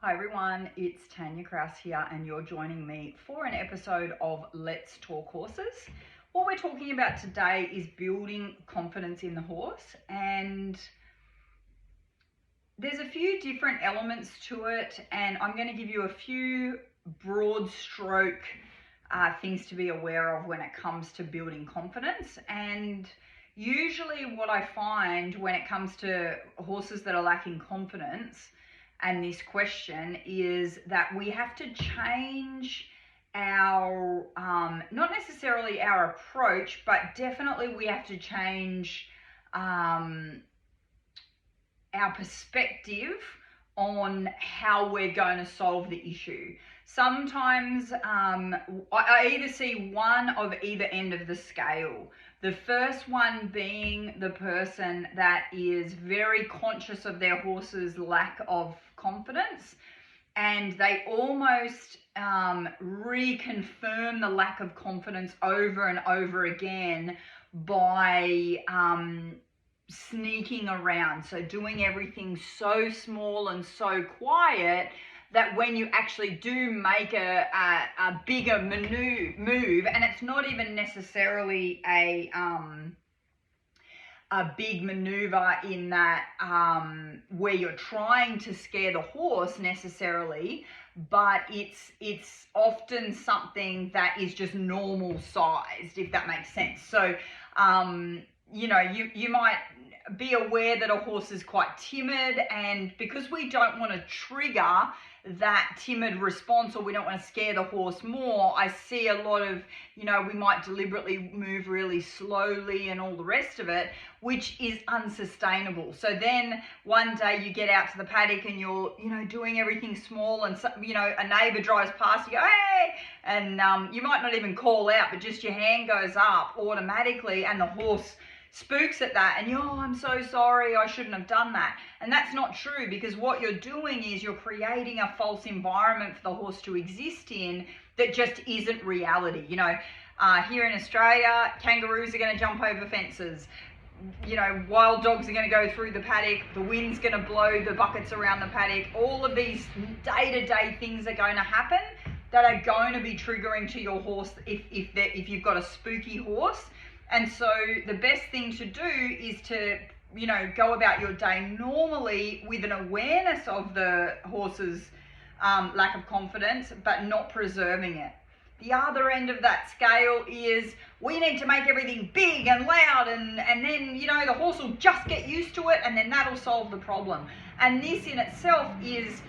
Hi everyone, it's Tanya Kraus here and you're joining me for an episode of Let's Talk Horses. What we're talking about today is building confidence in the horse, and there's a few different elements to it, and I'm going to give you a few broad stroke things to be aware of when it comes to building confidence. And usually what I find when it comes to horses that are lacking confidence and this question is that we have to change our, not necessarily our approach, but definitely we have to change our perspective on how we're going to solve the issue. Sometimes I either see one of either end of the scale. The first one being the person that is very conscious of their horse's lack of confidence, and they almost reconfirm the lack of confidence over and over again by sneaking around, so doing everything so small and so quiet that when you actually do make a bigger move, and it's not even necessarily a big maneuver in that where you're trying to scare the horse necessarily, but it's often something that is just normal sized, if that makes sense. So you might be aware that a horse is quite timid, and because we don't want to trigger that timid response, or we don't want to scare the horse more, I see a lot of, we might deliberately move really slowly and all the rest of it, which is unsustainable. So then one day you get out to the paddock and you're, doing everything small, and a neighbor drives past, you go, hey, and you might not even call out, but just your hand goes up automatically, and the horse spooks at that, and I'm so sorry, I shouldn't have done that. And that's not true, because what you're doing is you're creating a false environment for the horse to exist in that just isn't reality. Here in Australia, kangaroos are going to jump over fences. Wild dogs are going to go through the paddock, the wind's going to blow the buckets around the paddock. All of these day-to-day things are going to happen that are going to be triggering to your horse if you've got a spooky horse. And so the best thing to do is to, go about your day normally with an awareness of the horse's lack of confidence, but not preserving it. The other end of that scale is we need to make everything big and loud, and then, the horse will just get used to it, and then that'll solve the problem. And this in itself is,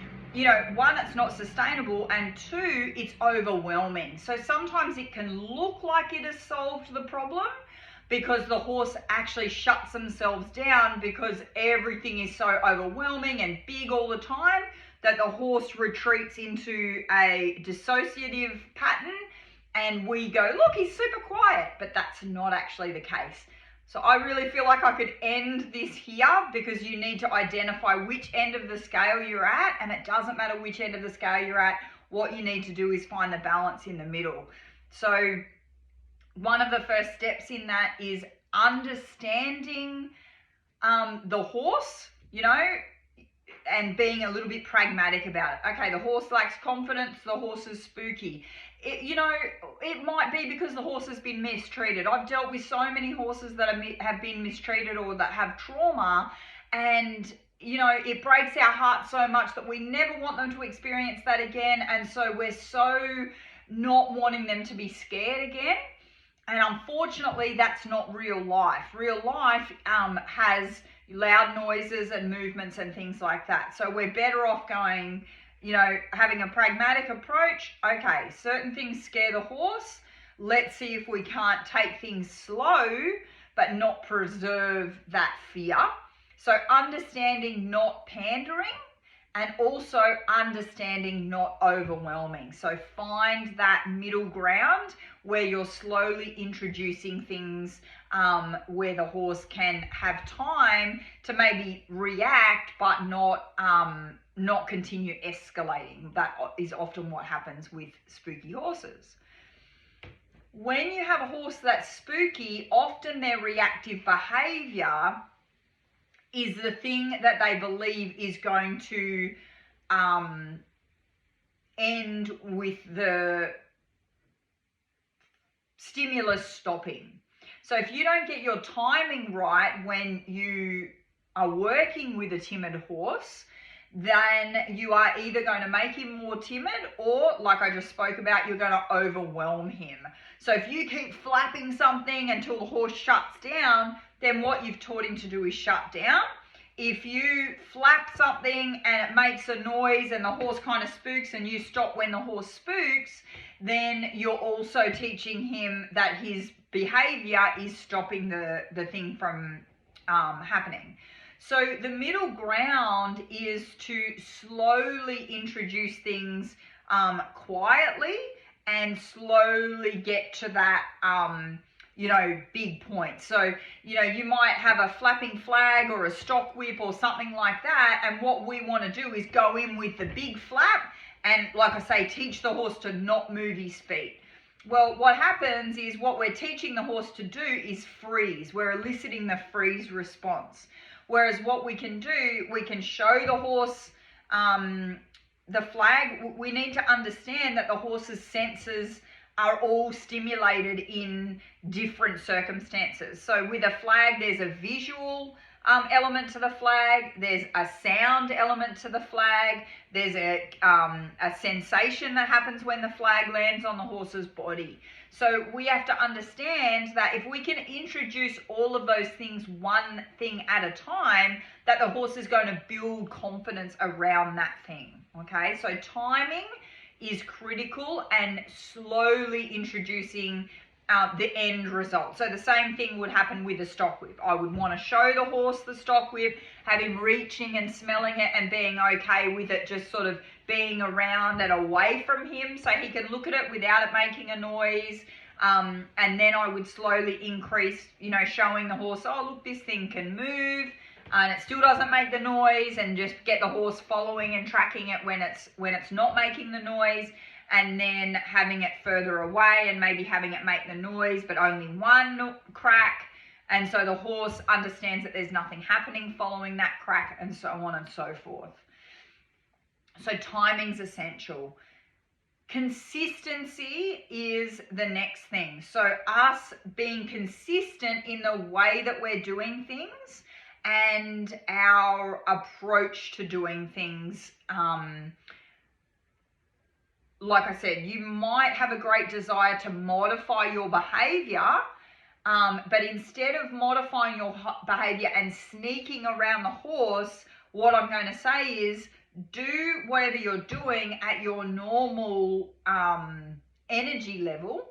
one, it's not sustainable, and two, it's overwhelming. So sometimes it can look like it has solved the problem, because the horse actually shuts themselves down because everything is so overwhelming and big all the time that the horse retreats into a dissociative pattern, and we go, look, he's super quiet, but that's not actually the case. So I really feel like I could end this here, because you need to identify which end of the scale you're at, and it doesn't matter which end of the scale you're at. What you need to do is find the balance in the middle. So one of the first steps in that is understanding the horse, and being a little bit pragmatic about it. Okay, the horse lacks confidence, the horse is spooky. It might be because the horse has been mistreated. I've dealt with so many horses that have been mistreated or that have trauma, and it breaks our heart so much that we never want them to experience that again, and so we're so not wanting them to be scared again. And unfortunately, that's not real life. Real life has loud noises and movements and things like that. So we're better off going, having a pragmatic approach. Okay, certain things scare the horse. Let's see if we can't take things slow, but not preserve that fear. So understanding, not pandering, and also understanding, not overwhelming. So find that middle ground where you're slowly introducing things where the horse can have time to maybe react, but not continue escalating. That is often what happens with spooky horses. When you have a horse that's spooky, often their reactive behavior is the thing that they believe is going to end with the stimulus stopping. So if you don't get your timing right when you are working with a timid horse, then you are either going to make him more timid, or like I just spoke about, you're going to overwhelm him. So if you keep flapping something until the horse shuts down, then what you've taught him to do is shut down. If you flap something and it makes a noise and the horse kind of spooks and you stop when the horse spooks, then you're also teaching him that his behavior is stopping the thing from happening. So the middle ground is to slowly introduce things quietly and slowly get to that big point. So, you might have a flapping flag or a stock whip or something like that. And what we want to do is go in with the big flap and, like I say, teach the horse to not move his feet. Well, what happens is what we're teaching the horse to do is freeze. We're eliciting the freeze response. Whereas what we can do, we can show the horse the flag. We need to understand that the horse's senses are all stimulated in different circumstances. So with a flag, there's a visual element to the flag, there's a sound element to the flag, there's a sensation that happens when the flag lands on the horse's body. So we have to understand that if we can introduce all of those things one thing at a time, that the horse is going to build confidence around that thing. Okay, so timing is critical, and slowly introducing the end result. So the same thing would happen with a stock whip. I would want to show the horse the stock whip, have him reaching and smelling it and being okay with it, just sort of being around and away from him so he can look at it without it making a noise. And then I would slowly increase, showing the horse, oh, look, this thing can move. And it still doesn't make the noise, and just get the horse following and tracking it when it's not making the noise, and then having it further away and maybe having it make the noise but only one crack, and so the horse understands that there's nothing happening following that crack, and so on and so forth. So timing's essential. Consistency is the next thing. So us being consistent in the way that we're doing things and our approach to doing things. Like I said, you might have a great desire to modify your behavior, but instead of modifying your behavior and sneaking around the horse, what I'm going to say is do whatever you're doing at your normal energy level,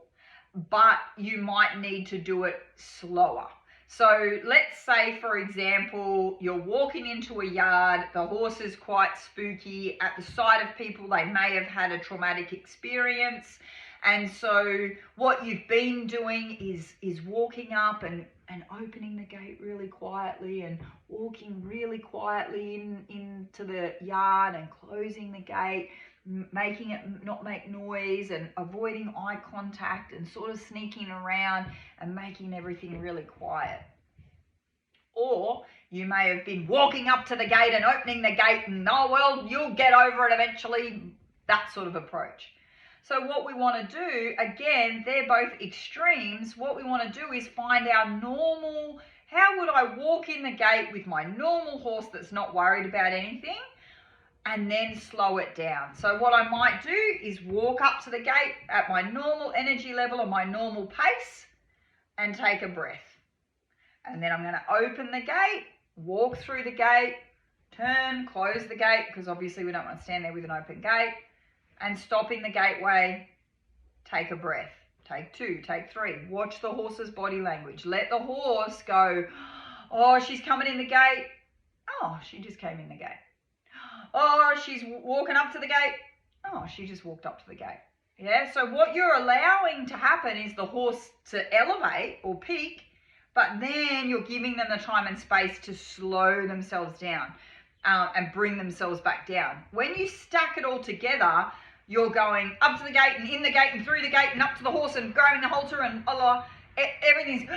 but you might need to do it slower. So let's say, for example, you're walking into a yard, the horse is quite spooky. At the sight of people, they may have had a traumatic experience. And so what you've been doing is walking up and opening the gate really quietly and walking really quietly into the yard and closing the gate, making it not make noise and avoiding eye contact and sort of sneaking around and making everything really quiet. Or you may have been walking up to the gate and opening the gate and, oh, well, you'll get over it eventually, that sort of approach. So what we want to do, again, they're both extremes. What we want to do is find our normal, how would I walk in the gate with my normal horse that's not worried about anything, and then slow it down. So what I might do is walk up to the gate at my normal energy level or my normal pace and take a breath. And then I'm going to open the gate, walk through the gate, turn, close the gate, because obviously we don't want to stand there with an open gate, and stop in the gateway, take a breath. Take two, take three. Watch the horse's body language. Let the horse go, oh, she's coming in the gate. Oh, she just came in the gate. Oh, she's walking up to the gate. Oh, she just walked up to the gate. Yeah, so what you're allowing to happen is the horse to elevate or peak, but then you're giving them the time and space to slow themselves down and bring themselves back down. When you stack it all together, you're going up to the gate and in the gate and through the gate and up to the horse and grabbing the halter and everything's,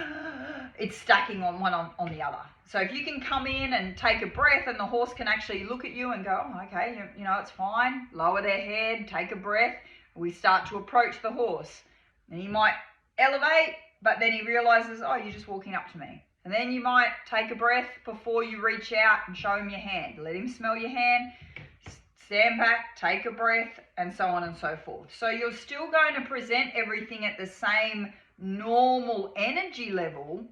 it's stacking on one on the other. So if you can come in and take a breath and the horse can actually look at you and go, oh, okay, you know, it's fine. Lower their head, take a breath. We start to approach the horse. And he might elevate, but then he realizes, oh, you're just walking up to me. And then you might take a breath before you reach out and show him your hand. Let him smell your hand, stand back, take a breath, and so on and so forth. So you're still going to present everything at the same normal energy level,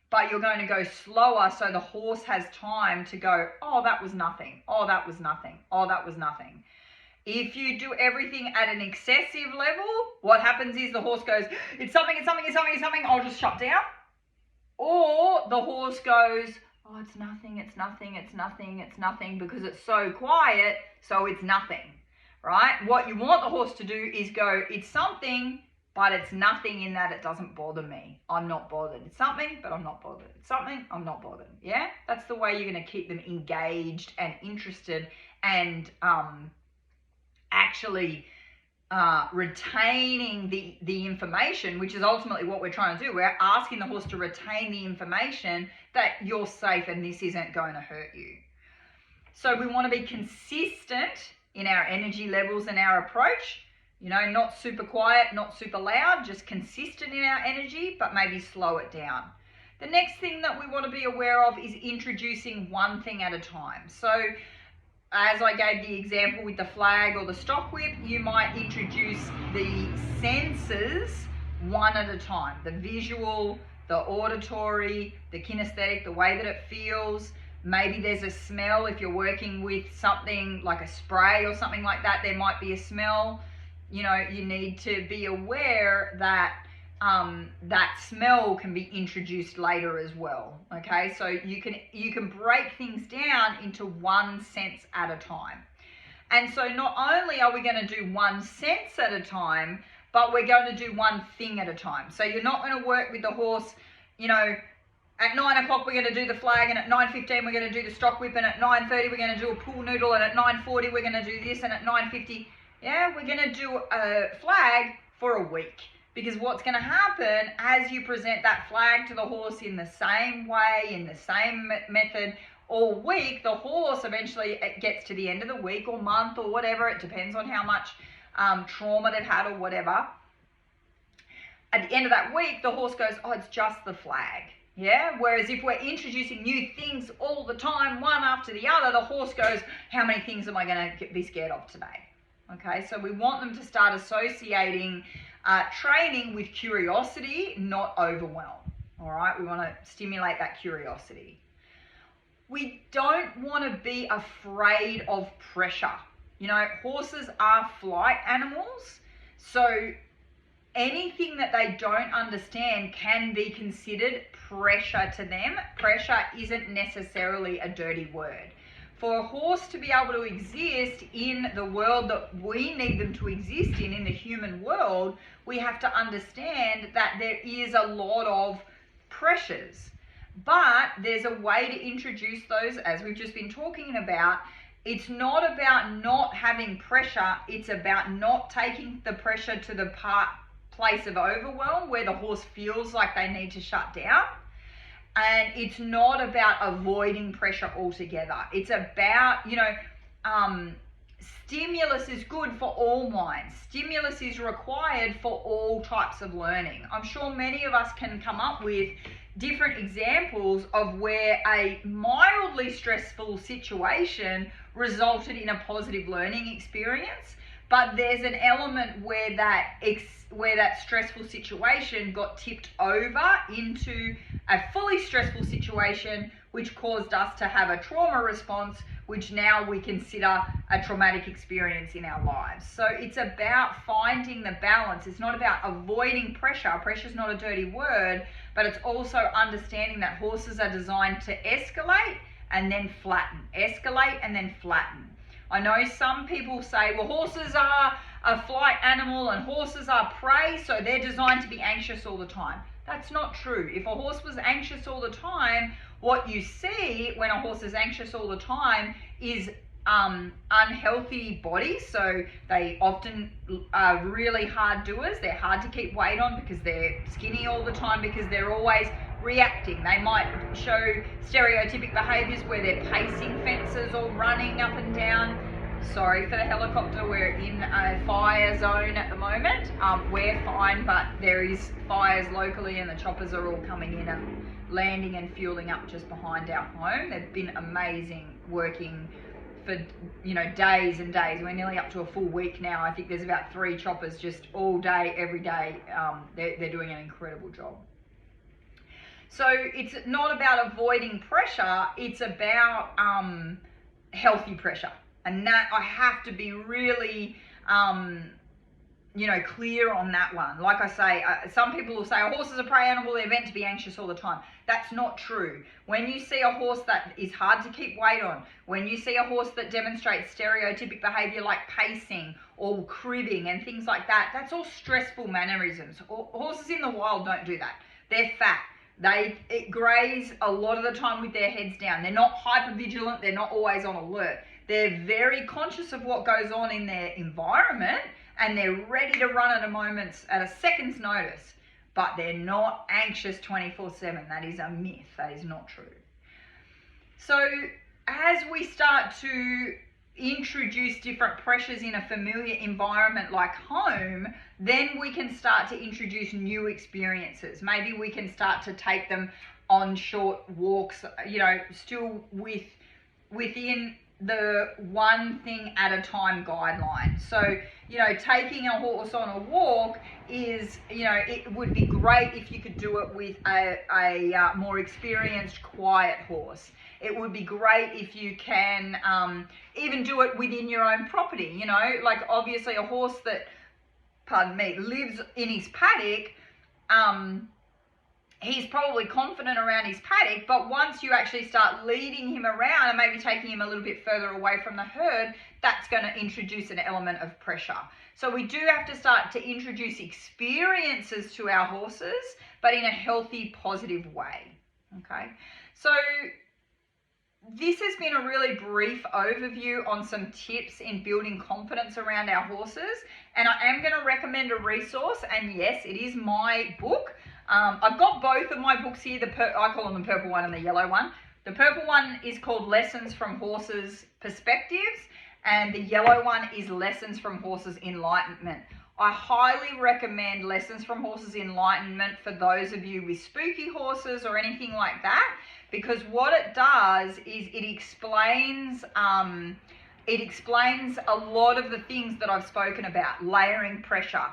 but you're going to go slower so the horse has time to go, oh, that was nothing. Oh, that was nothing. Oh, that was nothing. If you do everything at an excessive level, what happens is the horse goes, it's something, it's something, it's something, it's something, I'll just shut down. Or the horse goes, oh, it's nothing, it's nothing, it's nothing, it's nothing, because it's so quiet, so it's nothing, right? What you want the horse to do is go, it's something, but it's nothing in that it doesn't bother me. I'm not bothered. It's something, but I'm not bothered. It's something, I'm not bothered. Yeah? That's the way you're going to keep them engaged and interested and actually retaining the information, which is ultimately what we're trying to do. We're asking the horse to retain the information that you're safe and this isn't going to hurt you. So we want to be consistent in our energy levels and our approach. You know, not super quiet, not super loud, just consistent in our energy, but maybe slow it down. The next thing that we want to be aware of is introducing one thing at a time. So as I gave the example with the flag or the stock whip, you might introduce the senses one at a time. The visual, the auditory, the kinesthetic, the way that it feels. Maybe there's a smell. If you're working with something like a spray or something like that, there might be a smell. You know, you need to be aware that that smell can be introduced later as well. Okay, so you can break things down into one sense at a time. And so not only are we going to do one sense at a time, but we're going to do one thing at a time. So you're not going to work with the horse, you know, at 9 o'clock we're going to do the flag, and at 9:15 we're going to do the stock whip, and at 9:30 we're going to do a pool noodle, and at 9:40 we're going to do this, and at 9:50, yeah, we're going to do a flag for a week. Because what's going to happen as you present that flag to the horse in the same way, in the same method all week, the horse eventually gets to the end of the week or month or whatever. It depends on how much trauma they've had or whatever. At the end of that week, the horse goes, oh, it's just the flag. Yeah. Whereas if we're introducing new things all the time, one after the other, the horse goes, how many things am I going to be scared of today? Okay. So we want them to start associating training with curiosity, not overwhelm. All right, we want to stimulate that curiosity. We don't want to be afraid of pressure. You know, horses are flight animals, so anything that they don't understand can be considered pressure to them. Pressure isn't necessarily a dirty word. For a horse to be able to exist in the world that we need them to exist in the human world, we have to understand that there is a lot of pressures. But there's a way to introduce those, as we've just been talking about. It's not about not having pressure, it's about not taking the pressure to the place of overwhelm where the horse feels like they need to shut down. And it's not about avoiding pressure altogether. It's about, you know, stimulus is good for all minds. Stimulus is required for all types of learning. I'm sure many of us can come up with different examples of where a mildly stressful situation resulted in a positive learning experience. But there's an element where that stressful situation got tipped over into a fully stressful situation, which caused us to have a trauma response, which now we consider a traumatic experience in our lives. So it's about finding the balance. It's not about avoiding pressure. Pressure is not a dirty word, but it's also understanding that horses are designed to escalate and then flatten. Escalate and then flatten. I know some people say, well, horses are a flight animal and horses are prey, so they're designed to be anxious all the time. That's not true. If a horse was anxious all the time, what you see when a horse is anxious all the time is unhealthy bodies. So they often are really hard doers. They're hard to keep weight on because they're skinny all the time, because they're always reacting. They might show stereotypic behaviours where they're pacing fences or running up and down. Sorry for the helicopter, we're in a fire zone at the moment. We're fine, but there is fires locally and the choppers are all coming in and landing and fueling up just behind our home. They've been amazing, working for days and days. We're nearly up to a full week now. I think there's about 3 choppers just all day, every day. They're doing an incredible job. So it's not about avoiding pressure, it's about healthy pressure. And that I have to be really, clear on that one. Like I say, some people will say a horse is a prey animal, they're meant to be anxious all the time. That's not true. When you see a horse that is hard to keep weight on, when you see a horse that demonstrates stereotypic behavior like pacing or cribbing and things like that, that's all stressful mannerisms. Horses in the wild don't do that. They're fat. They graze a lot of the time with their heads down. They're not hypervigilant. They're not always on alert. They're very conscious of what goes on in their environment and they're ready to run at a second's notice, but they're not anxious 24/7. That is a myth. That is not true. So as we start to introduce different pressures in a familiar environment like home, then we can start to introduce new experiences. Maybe we can start to take them on short walks, still within the one thing at a time guideline. So, taking a horse on a walk is, it would be great if you could do it with a more experienced, quiet horse. It would be great if you can even do it within your own property, like obviously a horse that, lives in his paddock, he's probably confident around his paddock, but once you actually start leading him around and maybe taking him a little bit further away from the herd, that's going to introduce an element of pressure. So we do have to start to introduce experiences to our horses, but in a healthy, positive way. Okay, so this has been a really brief overview on some tips in building confidence around our horses, and I am going to recommend a resource, and yes, it is my book. I've got both of my books here. I call them the purple one and the yellow one. The purple one is called Lessons from Horses Perspectives, and the yellow one is Lessons from Horses Enlightenment. I highly recommend Lessons from Horses Enlightenment for those of you with spooky horses or anything like that, because what it does is it explains a lot of the things that I've spoken about, layering pressure.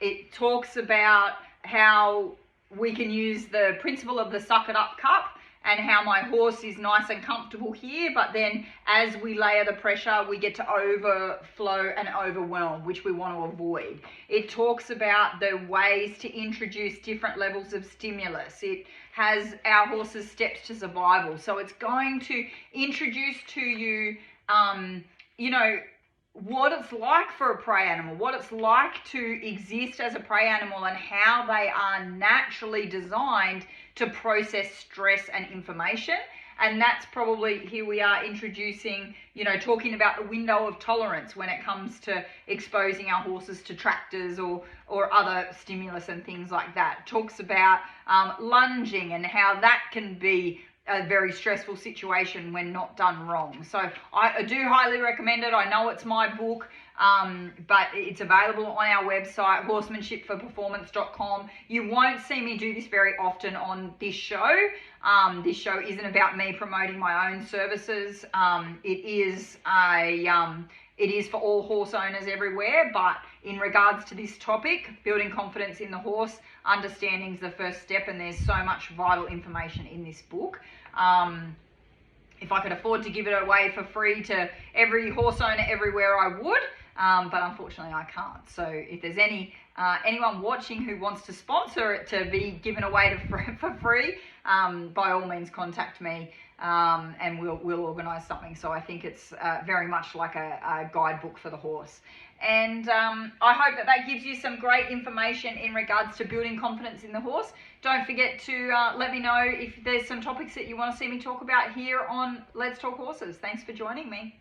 It talks about how we can use the principle of the suck it up cup and how my horse is nice and comfortable here, but then as we layer the pressure, we get to overflow and overwhelm, which we want to avoid. It talks about the ways to introduce different levels of stimulus. It has our horse's steps to survival. So it's going to introduce to you, what it's like for a prey animal, what it's like to exist as a prey animal, and how they are naturally designed to process stress and information. And that's probably, here we are introducing, talking about the window of tolerance when it comes to exposing our horses to tractors or other stimulus and things like that. Talks about lunging and how that can be a very stressful situation when not done wrong. So I do highly recommend it. I know it's my book, but it's available on our website, horsemanshipforperformance.com. You won't see me do this very often on this show. This show isn't about me promoting my own services. It is for all horse owners everywhere, but in regards to this topic, building confidence in the horse, understanding is the first step, and there's so much vital information in this book. If I could afford to give it away for free to every horse owner everywhere, I would, but unfortunately I can't. So if there's anyone watching who wants to sponsor it to be given away for free, by all means contact me, and we'll organise something. So I think it's very much like a guidebook for the horse. And I hope that gives you some great information in regards to building confidence in the horse. Don't forget to let me know if there's some topics that you want to see me talk about here on Let's Talk Horses. Thanks for joining me.